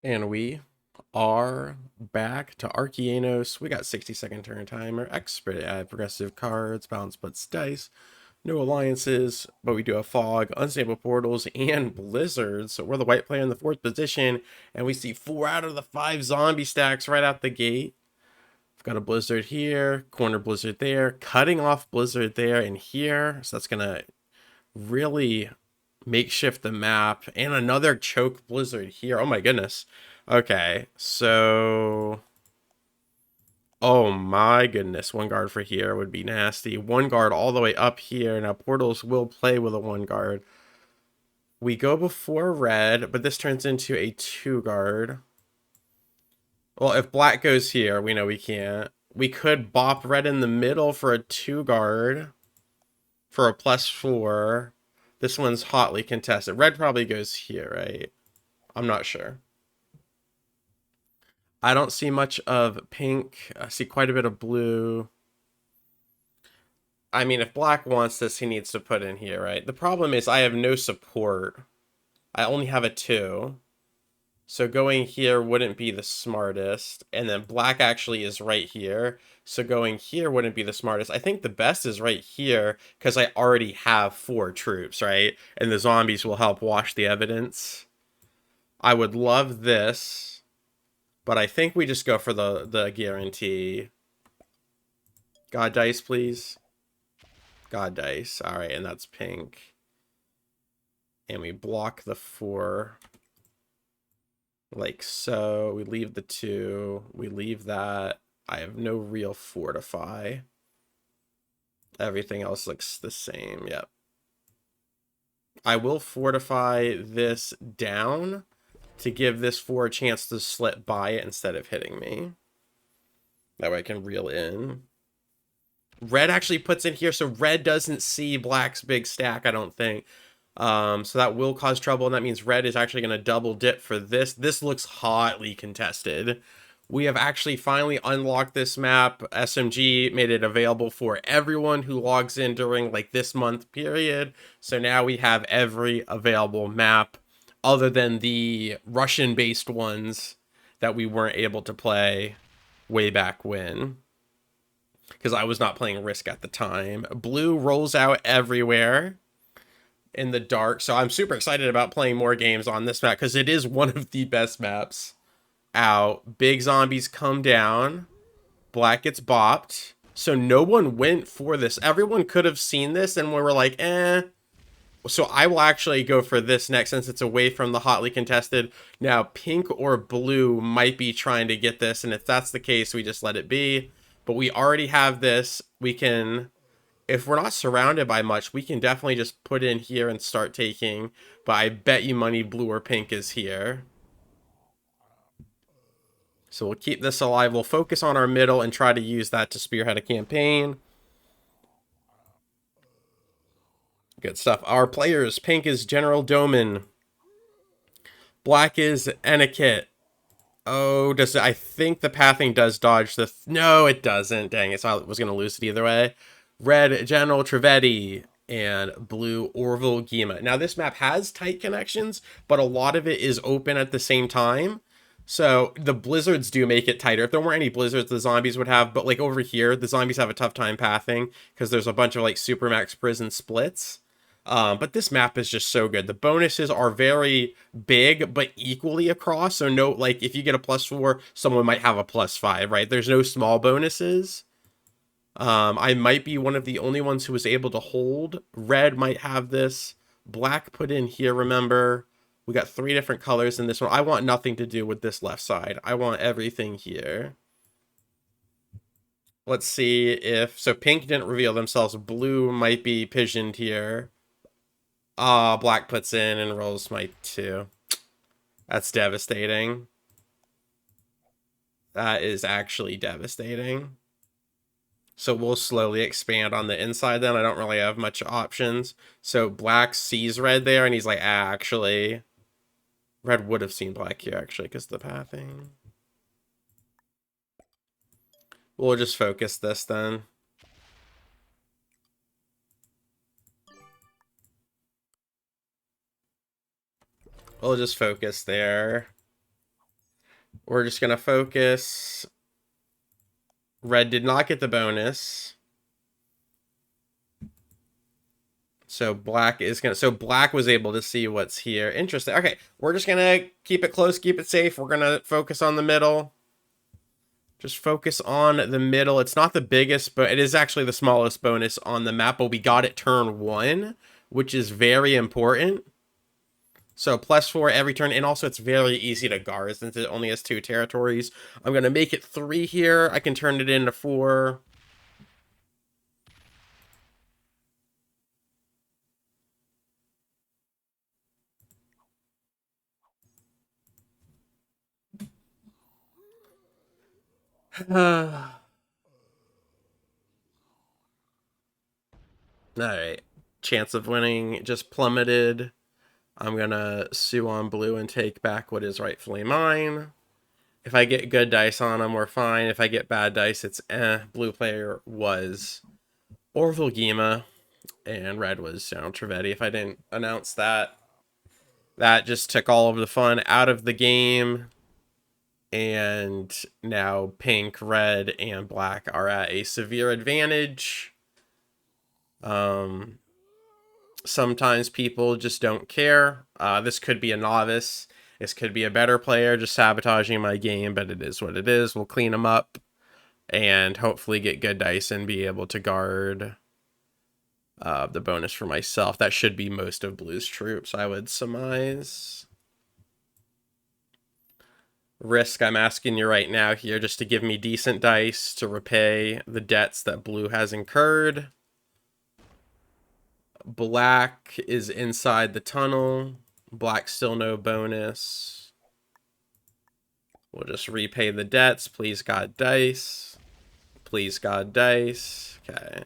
And we are back to Arkeanos. We got 60-second turn timer, expert at progressive cards, balance puts dice, no alliances, but we do have fog, unstable portals, and blizzards. So we're the white player in the fourth position, and we see 4 out of the 5 zombie stacks right out the gate. We've got a blizzard here, corner blizzard there, cutting off blizzard there and here. So that's gonna really makeshift the map, and another choke blizzard here. Oh my goodness. Okay, so oh my goodness, one guard for here would be nasty. One guard all the way up here. Now portals will play with a one guard. We go before red, but this turns into a two guard. Well, if black goes here, we know we can't. We could bop red in the middle for a two guard for a +4. This one's hotly contested. Red probably goes here, right? I'm not sure. I don't see much of pink. I see quite a bit of blue. I mean, if black wants this, he needs to put in here, right? The problem is I have no support. I only have a 2. So going here wouldn't be the smartest. And then black actually is right here. So going here wouldn't be the smartest. I think the best is right here because I already have 4 troops, right? And the zombies will help wash the evidence. I would love this, but I think we just go for the guarantee. God dice, please. God dice. All right, and that's pink. And we block the 4 like so. We leave the 2. We leave that. I have no real fortify. Everything else looks the same. Yep. I will fortify this down to give this 4 a chance to slip by it instead of hitting me. That way I can reel in. Red actually puts in here, so red doesn't see black's big stack, I don't think. So that will cause trouble, and that means red is actually going to double dip for this. This looks hotly contested. We have actually finally unlocked this map. SMG made it available for everyone who logs in during like this month period. So now we have every available map other than the Russian-based ones that we weren't able to play way back when, because I was not playing Risk at the time. Blue rolls out everywhere in the dark, so I'm super excited about playing more games on this map because it is one of the best maps out. Big zombies come down. Black gets bopped. So no one went for this. Everyone could have seen this and we were like, eh. So I will actually go for this next since it's away from the hotly contested. Now, pink or blue might be trying to get this, and if that's the case, we just let it be. But we already have this. We can, if we're not surrounded by much, we can definitely just put in here and start taking. But I bet you money blue or pink is here. So we'll keep this alive. We'll focus on our middle and try to use that to spearhead a campaign. Good stuff. Our players, pink is General Doman. Black is Etiquette. Oh, does it? I think the pathing does dodge the... No, it doesn't. Dang, it, so I was going to lose it either way. Red, General Trevetti. And blue, Orville Gima. Now, this map has tight connections, but a lot of it is open at the same time. So the blizzards do make it tighter. If there weren't any blizzards, the zombies would have. But like over here, the zombies have a tough time pathing because there's a bunch of like Supermax prison splits. But this map is just so good. The bonuses are very big, but equally across. So no, like if you get a +4, someone might have a +5, right? There's no small bonuses. I might be one of the only ones who was able to hold. Red might have this. Black put in here, remember. We got 3 different colors in this one. I want nothing to do with this left side. I want everything here. Let's see if... So pink didn't reveal themselves. Blue might be pigeoned here. Black puts in and rolls my 2. That's devastating. That is actually devastating. So we'll slowly expand on the inside then. I don't really have much options. So black sees red there, and he's like, actually... Red would have seen black here, actually, because of the pathing. We'll just focus this then. We'll just focus there. We're just going to focus. Red did not get the bonus. So black is going to... So black was able to see what's here. Interesting. Okay, we're just going to keep it close, keep it safe. We're going to focus on the middle. Just focus on the middle. It's not the biggest, but it is actually the smallest bonus on the map. But we got it turn 1, which is very important. So +4 every turn. And also it's very easy to guard since it only has 2 territories. I'm going to make it 3 here. I can turn it into 4. Alright. Chance of winning just plummeted. I'm going to sue on blue and take back what is rightfully mine. If I get good dice on them, we're fine. If I get bad dice, it's eh. Blue player was Orville Gima, and red was Trivedi. If I didn't announce that, that just took all of the fun out of the game. And now pink, red, and black are at a severe advantage. Sometimes people just don't care. This could be a novice. This could be a better player just sabotaging my game, but it is what it is. We'll clean them up and hopefully get good dice and be able to guard the bonus for myself. That should be most of blue's troops, I would surmise. Risk, I'm asking you right now here just to give me decent dice to repay the debts that blue has incurred. Black is inside the tunnel. Black still no bonus. We'll just repay the debts. Please God dice. Please God dice. Okay.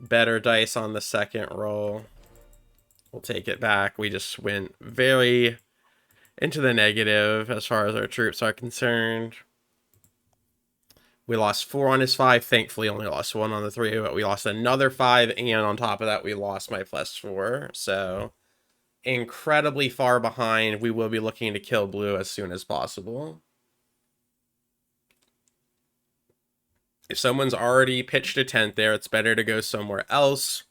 Better dice on the second roll. We'll take it back. We just went very into the negative as far as our troops are concerned. We lost 4 on his 5. Thankfully, only lost 1 on the 3, but we lost another 5, and on top of that, we lost my +4. So, incredibly far behind. We will be looking to kill blue as soon as possible. If someone's already pitched a tent there, it's better to go somewhere else.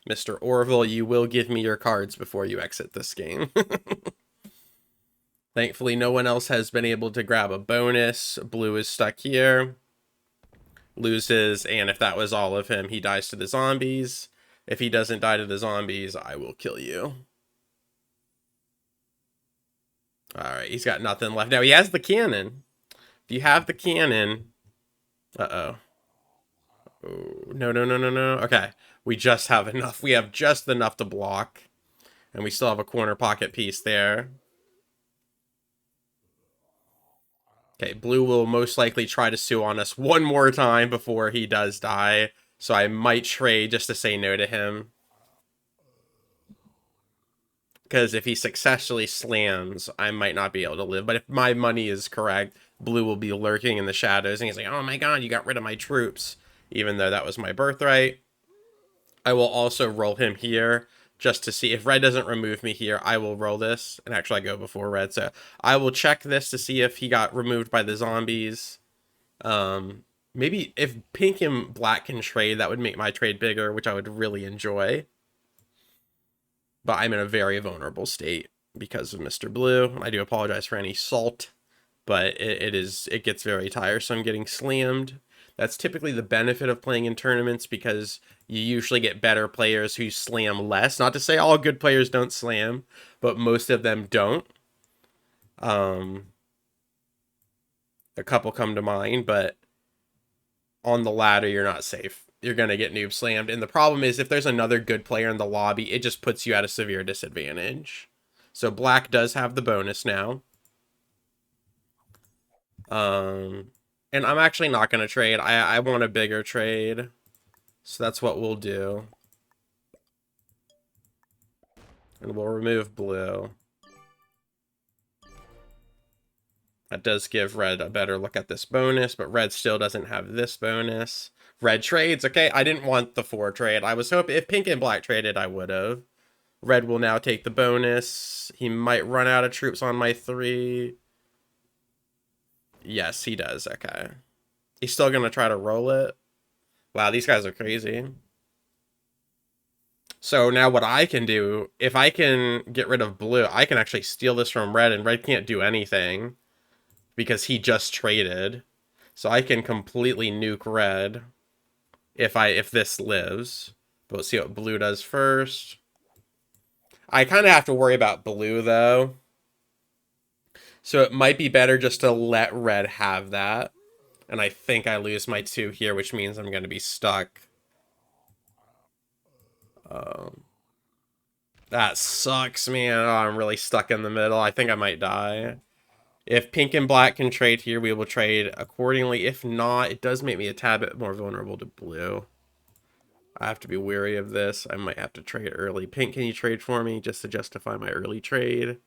Mr. Orville, you will give me your cards before you exit this game. Thankfully, no one else has been able to grab a bonus. Blue is stuck here. Loses, and if that was all of him, he dies to the zombies. If he doesn't die to the zombies, I will kill you. Alright, he's got nothing left. Now, he has the cannon. If you have the cannon... Uh-oh. Oh, no. Okay, we just have enough. We have just enough to block. And we still have a corner pocket piece there. Okay, blue will most likely try to sue on us one more time before he does die. So I might trade just to say no to him. Because if he successfully slams, I might not be able to live. But if my money is correct, blue will be lurking in the shadows. And he's like, oh my god, you got rid of my troops. Even though that was my birthright. I will also roll him here just to see. If red doesn't remove me here, I will roll this. And actually, I go before red. So I will check this to see if he got removed by the zombies. Maybe if pink and black can trade, that would make my trade bigger, which I would really enjoy. But I'm in a very vulnerable state because of Mr. Blue. I do apologize for any salt, but it gets very tiresome getting slammed. That's typically the benefit of playing in tournaments because you usually get better players who slam less. Not to say all good players don't slam, but most of them don't. A couple come to mind, but on the ladder, you're not safe. You're going to get noob slammed. And the problem is if there's another good player in the lobby, it just puts you at a severe disadvantage. So black does have the bonus now. And I'm actually not going to trade. I want a bigger trade. So that's what we'll do. And we'll remove blue. That does give red a better look at this bonus, but red still doesn't have this bonus. Red trades. Okay, I didn't want the 4 trade. I was hoping if pink and black traded, I would have. Red will now take the bonus. He might run out of troops on my 3. Yes, he does. Okay. He's still going to try to roll it. Wow, these guys are crazy. So now what I can do, if I can get rid of blue, I can actually steal this from red, and red can't do anything because he just traded. So I can completely nuke red if this lives. But let's see what blue does first. I kind of have to worry about blue, though. So it might be better just to let red have that. And I think I lose my 2 here, which means I'm going to be stuck. That sucks, man. Oh, I'm really stuck in the middle. I think I might die. If pink and black can trade here, we will trade accordingly. If not, it does make me a tad bit more vulnerable to blue. I have to be wary of this. I might have to trade early. Pink, can you trade for me just to justify my early trade?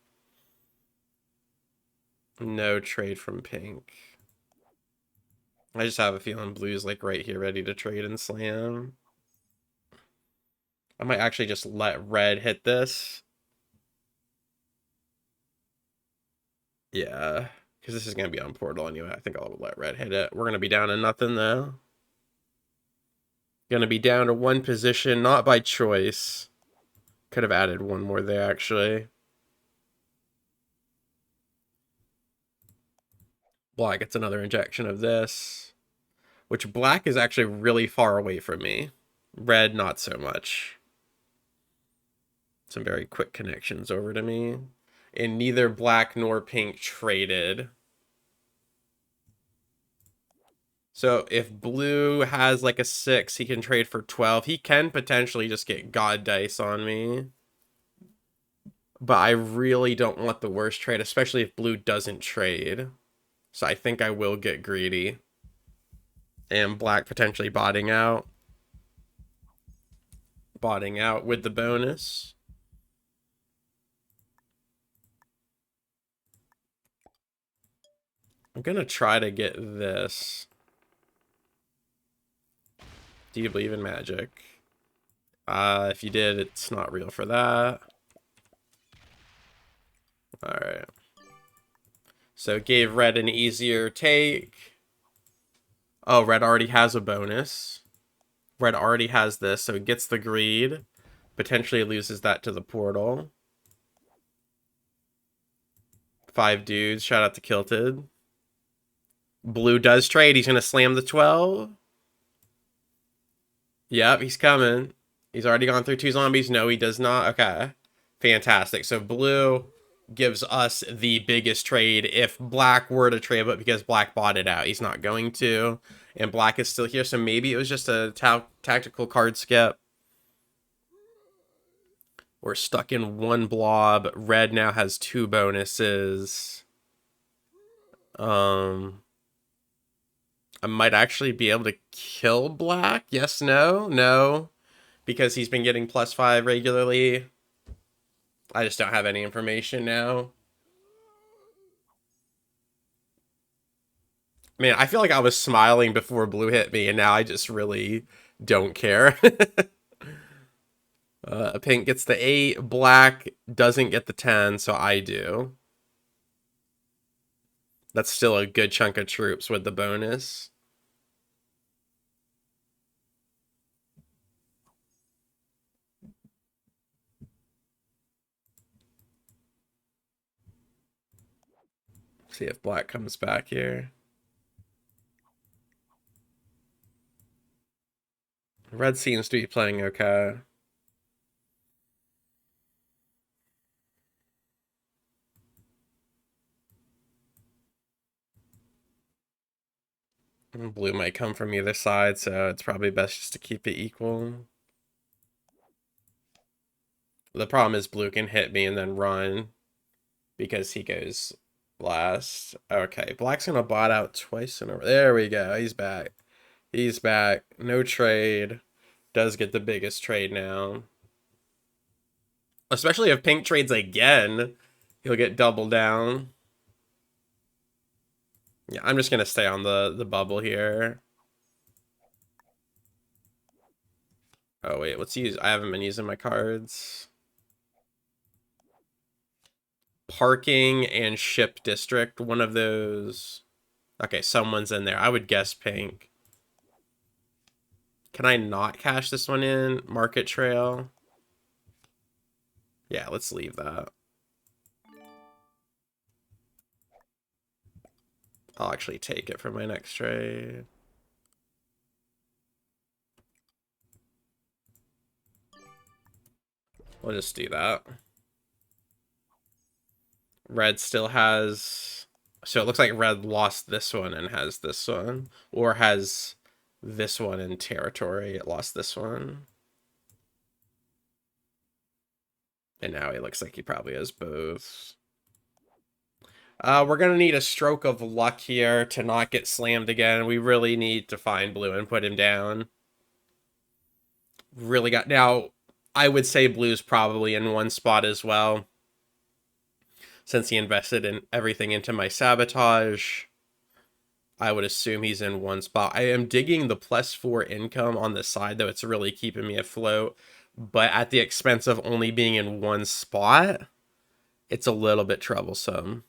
No trade from pink. I just have a feeling blue's like right here ready to trade and slam. I might actually just let red hit this. Yeah, because this is going to be on portal anyway. I think I'll let red hit it. We're going to be down to nothing though. Going to be down to 1 position, not by choice. Could have added 1 more there, actually. Black gets another injection of this. Which black is actually really far away from me. Red, not so much. Some very quick connections over to me. And neither black nor pink traded. So if blue has like a 6, he can trade for 12. He can potentially just get god dice on me. But I really don't want the worst trade, especially if blue doesn't trade. So I think I will get greedy. And black potentially botting out. Botting out with the bonus. I'm going to try to get this. Do you believe in magic? If you did, it's not real for that. Alright. So it gave red an easier take. Oh, red already has a bonus. Red already has this, so it gets the greed. Potentially loses that to the portal. 5 dudes. Shout out to Kilted. Blue does trade. He's going to slam the 12. Yep, he's coming. He's already gone through 2 zombies. No, he does not. Okay. Fantastic. So blue gives us the biggest trade if black were to trade, but because black bought it out, he's not going to. And black is still here, so maybe it was just a tactical card skip. We're stuck in 1 blob. Red now has 2 bonuses. I might actually be able to kill black. Yes, no, no. Because he's been getting +5 regularly. I just don't have any information now. Man, I feel like I was smiling before blue hit me, and now I just really don't care. Pink gets the 8. Black doesn't get the 10, so I do. That's still a good chunk of troops with the bonus. See if black comes back here. Red seems to be playing okay. Blue might come from either side, so it's probably best just to keep it equal. The problem is blue can hit me and then run because he goes last. Okay, black's gonna bot out twice in a row. There we go. He's back. He's back. No trade. Does get the biggest trade now. Especially if pink trades again, he'll get double down. Yeah, I'm just gonna stay on the bubble here. Oh wait, let's use. I haven't been using my cards. parking and ship district. One of those. Okay, someone's in there. I would guess pink. Can I not cash this one in? Market trail. Yeah, let's leave that. I'll actually take it for my next trade. We'll just do that. Red still has... So it looks like red lost this one and has this one. Or has this one in territory. It lost this one. And now he looks like he probably has both. We're going to need a stroke of luck here to not get slammed again. We really need to find blue and put him down. Really got... Now, I would say blue's probably in one spot as well, since he invested in everything into my sabotage. I would assume he's in one spot. I am digging the +4 income on the side, though. It's really keeping me afloat. But at the expense of only being in one spot, it's a little bit troublesome.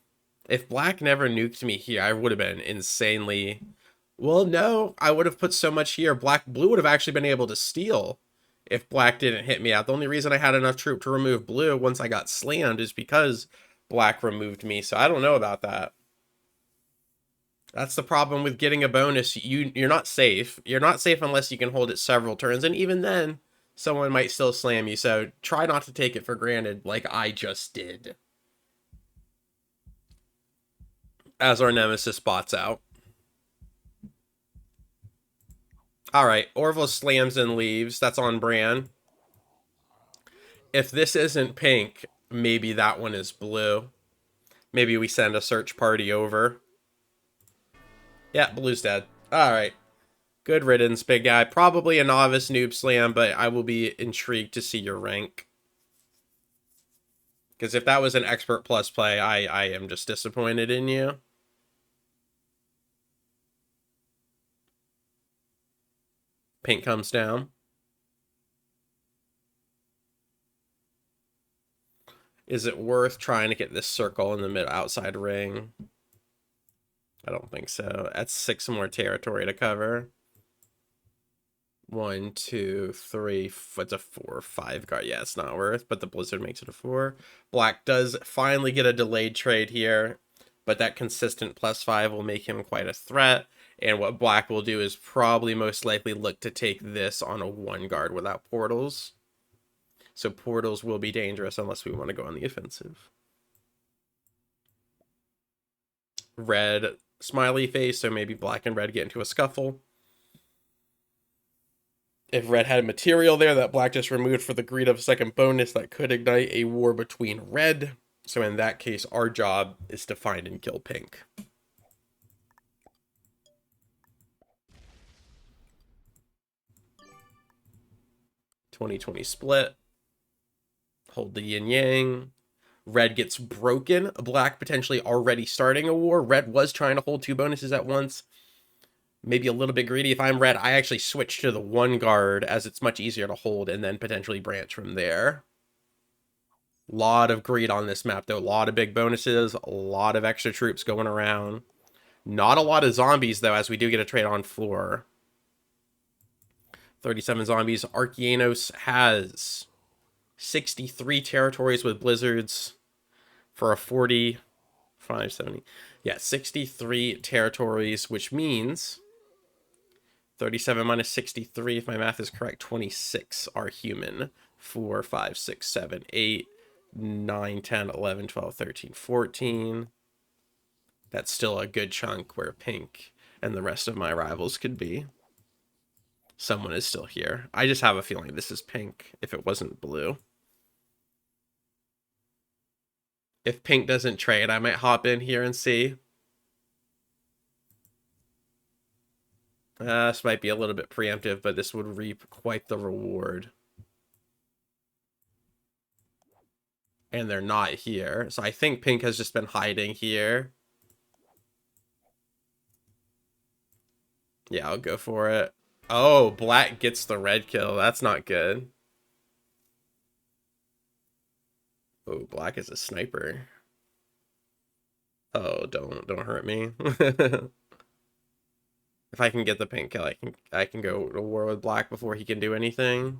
If black never nuked me here, I would have been insanely... Well, no, I would have put so much here. Blue would have actually been able to steal if black didn't hit me out. The only reason I had enough troop to remove blue once I got slammed is because black removed me. So I don't know about that. That's the problem with getting a bonus. You're not safe. You're not safe unless you can hold it several turns. And even then, someone might still slam you. So try not to take it for granted like I just did. As our nemesis bots out. Alright, Orville slams and leaves. That's on brand. If this isn't pink, maybe that one is blue. Maybe we send a search party over. Yeah, blue's dead. Alright. Good riddance, big guy. Probably a novice noob slam, but I will be intrigued to see your rank. Because if that was an expert plus play, I am just disappointed in you. Pink comes down. Is it worth trying to get this circle in the mid outside ring? I don't think so. That's 6 more territory to cover. 1, 2, 3. It's a 4, 5 guard. Yeah, it's not worth, but the blizzard makes it a 4. Black does finally get a delayed trade here, but that consistent +5 will make him quite a threat. And what black will do is probably most likely look to take this on a 1 guard without portals. So portals will be dangerous unless we want to go on the offensive. Red smiley face, so maybe black and red get into a scuffle. If red had material there that black just removed for the greed of a second bonus, that could ignite a war between red. So in that case, our job is to find and kill pink. $20-20 split. Hold the yin-yang. Red gets broken. Black potentially already starting a war. Red was trying to hold 2 bonuses at once. Maybe a little bit greedy. If I'm red, I actually switch to the 1 guard as it's much easier to hold and then potentially branch from there. Lot of greed on this map, though. A lot of big bonuses. A lot of extra troops going around. Not a lot of zombies, though, as we do get a trade on floor. 37 zombies. Arkeanos has 63 territories with blizzards for a 40, 570. Yeah, 63 territories, which means 37 minus 63, if my math is correct, 26 are human. 4, 5, 6, 7, 8, 9, 10, 11, 12, 13, 14. That's still a good chunk where pink and the rest of my rivals could be. Someone is still here. I just have a feeling this is pink if it wasn't blue. If pink doesn't trade, I might hop in here and see. This might be a little bit preemptive, but this would reap quite the reward. And they're not here. So I think pink has just been hiding here. Yeah, I'll go for it. Oh, black gets the red kill. That's not good. Oh, black is a sniper. Oh, don't hurt me. If I can get the pink kill, I can go to war with black before he can do anything.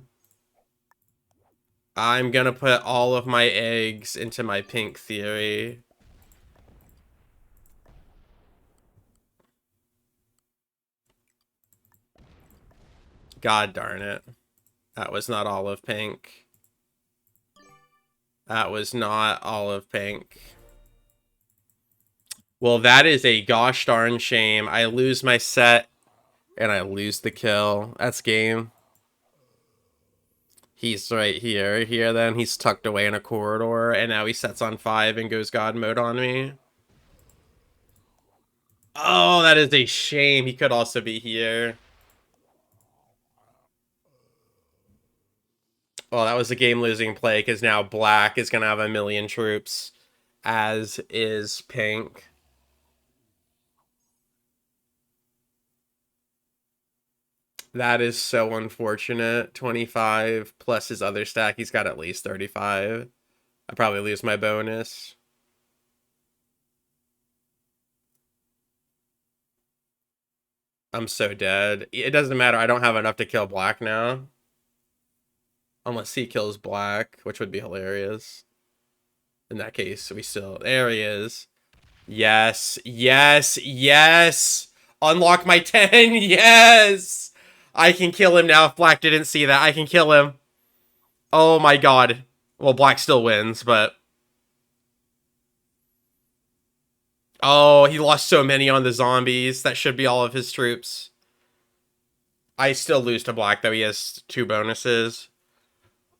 I'm gonna put all of my eggs into my pink theory. God darn it. That was not olive pink. That was not olive pink. Well, that is a gosh darn shame. I lose my set, and I lose the kill. That's game. He's right here. Here, then. He's tucked away in a corridor, and now he sets on 5 and goes God mode on me. Oh, that is a shame. He could also be here. Well, that was a game-losing play, because now black is going to have a million troops, as is pink. That is so unfortunate. 25 plus his other stack. He's got at least 35. I probably lose my bonus. I'm so dead. It doesn't matter. I don't have enough to kill black now. Unless he kills black, which would be hilarious. In that case, we still... There he is. Yes. Yes. Yes. Unlock my 10. Yes. I can kill him now if black didn't see that. I can kill him. Oh my god. Well, black still wins, but... Oh, he lost so many on the zombies. That should be all of his troops. I still lose to black, though. He has 2 bonuses.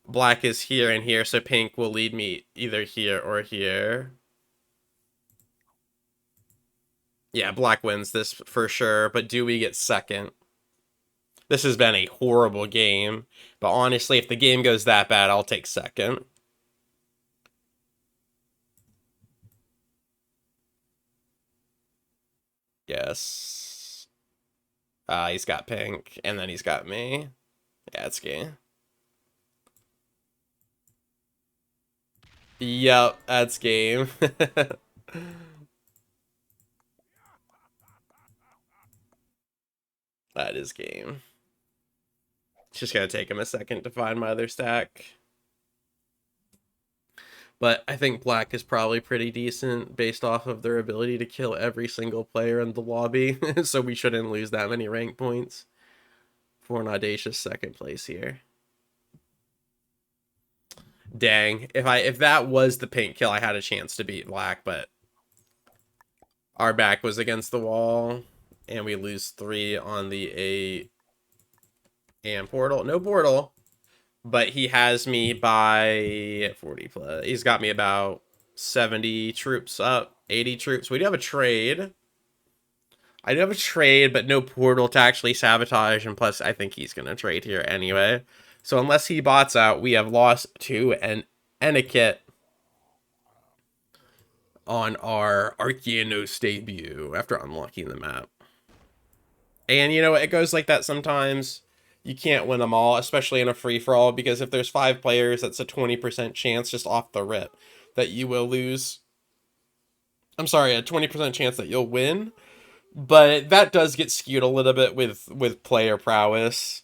Black is here and here, so pink will lead me either here or here. Yeah, black wins this for sure, but do we get second? This has been a horrible game, but honestly, if the game goes that bad, I'll take second. Yes. He's got pink, and then he's got me. Yeah, it's game. Yep, that's game. That is game. It's just gonna take him a second to find my other stack. But I think black is probably pretty decent based off of their ability to kill every single player in the lobby. So we shouldn't lose that many rank points for an audacious second place here. Dang. If that was the pink kill, I had a chance to beat black, but our back was against the wall. And we lose 3 on the 8. And portal. No portal. But he has me by 40 plus. He's got me about 70 troops up. 80 troops. We do have a trade. I do have a trade, but no portal to actually sabotage. And plus, I think he's going to trade here anyway. So unless he bots out, we have lost to an etiquette on our Arkeanos debut after unlocking the map. And, you know, it goes like that sometimes. You can't win them all, especially in a free-for-all, because if there's 5 players, that's a 20% chance just off the rip that you will lose. I'm sorry, a 20% chance that you'll win. But that does get skewed a little bit with player prowess.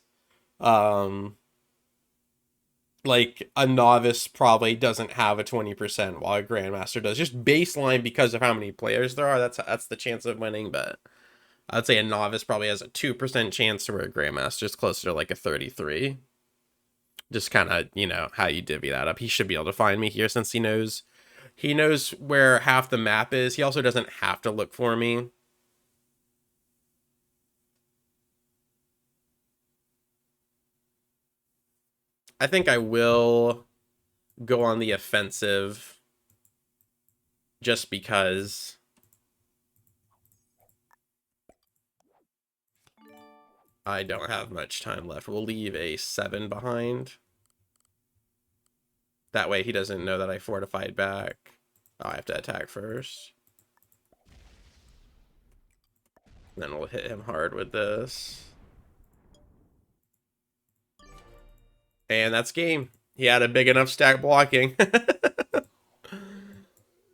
Like, a novice probably doesn't have a 20%, while a grandmaster does. Just baseline because of how many players there are, that's the chance of winning, but... I'd say a novice probably has a 2% chance, where a grandmaster is closer to like a 33. Just kind of, you know, how you divvy that up. He should be able to find me here since he knows where half the map is. He also doesn't have to look for me. I think I will go on the offensive just because... I don't have much time left. We'll leave a 7 behind. That way he doesn't know that I fortified back. Oh, I have to attack first. Then we'll hit him hard with this. And that's game. He had a big enough stack blocking.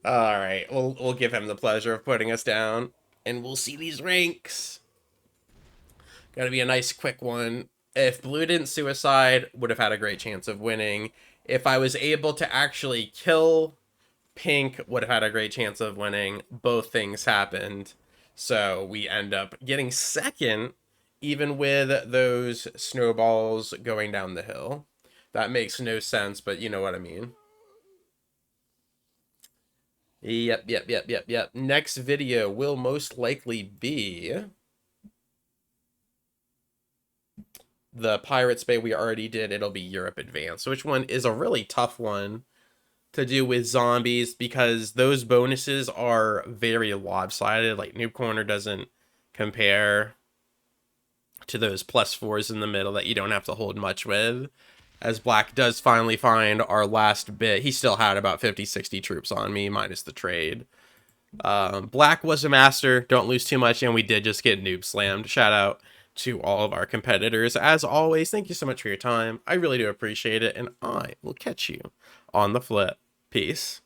All right, we'll give him the pleasure of putting us down, and we'll see these ranks. Gotta be a nice quick one. If blue didn't suicide, would have had a great chance of winning. If I was able to actually kill pink, would have had a great chance of winning. Both things happened. So we end up getting second, even with those snowballs going down the hill. That makes no sense, but you know what I mean. Yep. Next video will most likely be the Pirates Bay we already did. It'll be Europe Advanced, which one is a really tough one to do with zombies because those bonuses are very lopsided. Like Noob Corner doesn't compare to those +4s in the middle that you don't have to hold much with. As Black does finally find our last bit, he still had about 50-60 troops on me, minus the trade. Black was a master, don't lose too much, and we did just get noob slammed. Shout out to all of our competitors. As always, thank you so much for your time. I really do appreciate it, and I will catch you on the flip. Peace.